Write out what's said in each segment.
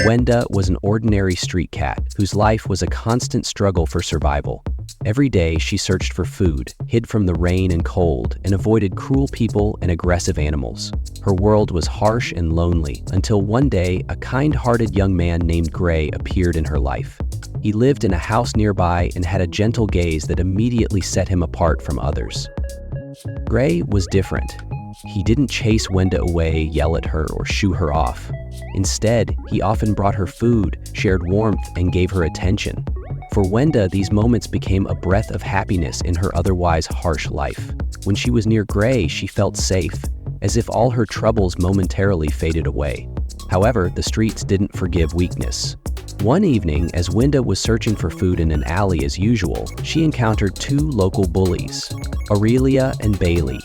Wenda was an ordinary street cat whose life was a constant struggle for survival. Every day, she searched for food, hid from the rain and cold, and avoided cruel people and aggressive animals. Her world was harsh and lonely until one day, a kind-hearted young man named Gray appeared in her life. He lived in a house nearby and had a gentle gaze that immediately set him apart from others. Gray was different. He didn't chase Wenda away, yell at her, or shoo her off. Instead, he often brought her food, shared warmth, and gave her attention. For Wenda, these moments became a breath of happiness in her otherwise harsh life. When she was near Gray, she felt safe, as if all her troubles momentarily faded away. However, the streets didn't forgive weakness. One evening, as Wenda was searching for food in an alley as usual, she encountered two local bullies, Aurelia and Bailey.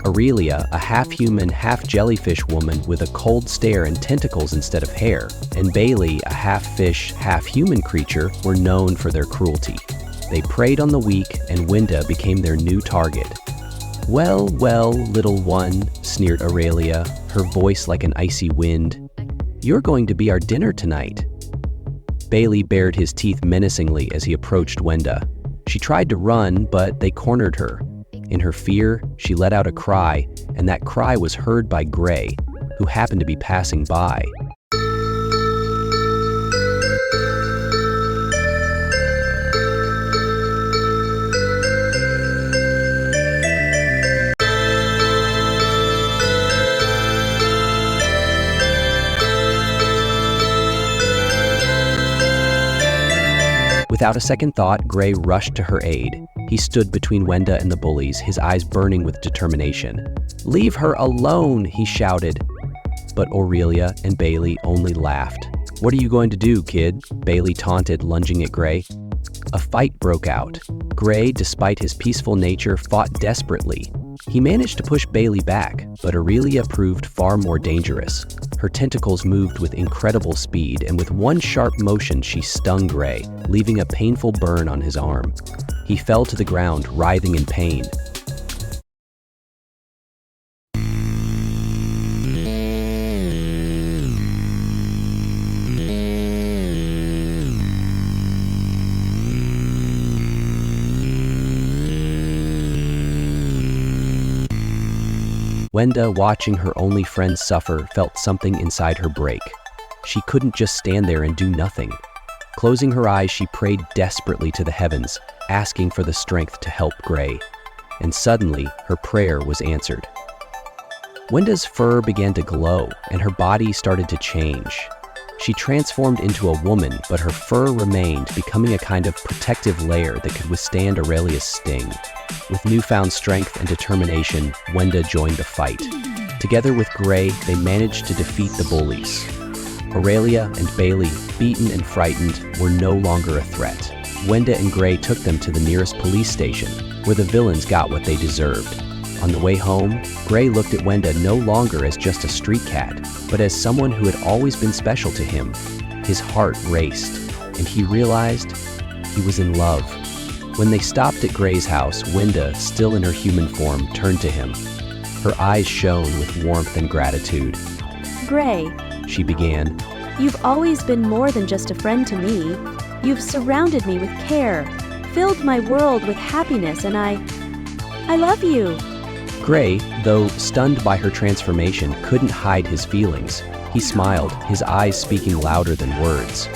Aurelia, a half-human, half-jellyfish woman with a cold stare and tentacles instead of hair, and Bailey, a half-fish, half-human creature, were known for their cruelty. They preyed on the weak, and Wenda became their new target. "Well, well, little one," sneered Aurelia, her voice like an icy wind. "You're going to be our dinner tonight." Bailey bared his teeth menacingly as he approached Wenda. She tried to run, but they cornered her. In her fear, she let out a cry, and that cry was heard by Gray, who happened to be passing by. Without a second thought, Gray rushed to her aid. He stood between Wenda and the bullies, his eyes burning with determination. "Leave her alone," he shouted. But Aurelia and Bailey only laughed. "What are you going to do, kid?" Bailey taunted, lunging at Gray. A fight broke out. Gray, despite his peaceful nature, fought desperately. He managed to push Bailey back, but Aurelia proved far more dangerous. Her tentacles moved with incredible speed, and with one sharp motion, she stung Gray, leaving a painful burn on his arm. He fell to the ground, writhing in pain. Wenda, watching her only friend suffer, felt something inside her break. She couldn't just stand there and do nothing. Closing her eyes, she prayed desperately to the heavens, asking for the strength to help Gray. And suddenly, her prayer was answered. Wenda's fur began to glow, and her body started to change. She transformed into a woman, but her fur remained, becoming a kind of protective layer that could withstand Aurelia's sting. With newfound strength and determination, Wenda joined the fight. Together with Gray, they managed to defeat the bullies. Aurelia and Bailey, beaten and frightened, were no longer a threat. Wenda and Gray took them to the nearest police station, where the villains got what they deserved. On the way home, Gray looked at Wenda no longer as just a street cat, but as someone who had always been special to him. His heart raced, and he realized he was in love. When they stopped at Gray's house, Wenda, still in her human form, turned to him. Her eyes shone with warmth and gratitude. "Gray," she began, "you've always been more than just a friend to me. You've surrounded me with care, filled my world with happiness, and I love you." Gray, though stunned by her transformation, couldn't hide his feelings. He smiled, his eyes speaking louder than words.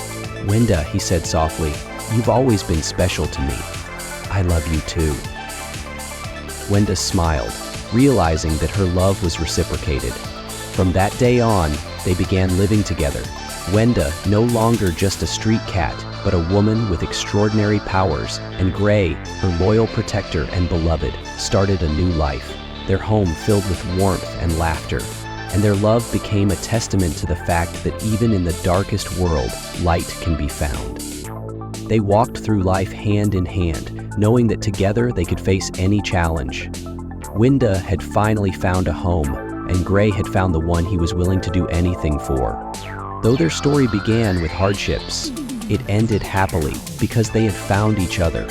"Wenda," he said softly, "you've always been special to me. I love you too." Wenda smiled, realizing that her love was reciprocated. From that day on, they began living together. Wenda, no longer just a street cat, but a woman with extraordinary powers, and Gray, her loyal protector and beloved, started a new life. Their home filled with warmth and laughter, and their love became a testament to the fact that even in the darkest world, light can be found. They walked through life hand in hand, knowing that together they could face any challenge. Wenda had finally found a home, and Gray had found the one he was willing to do anything for. Though their story began with hardships, it ended happily because they had found each other,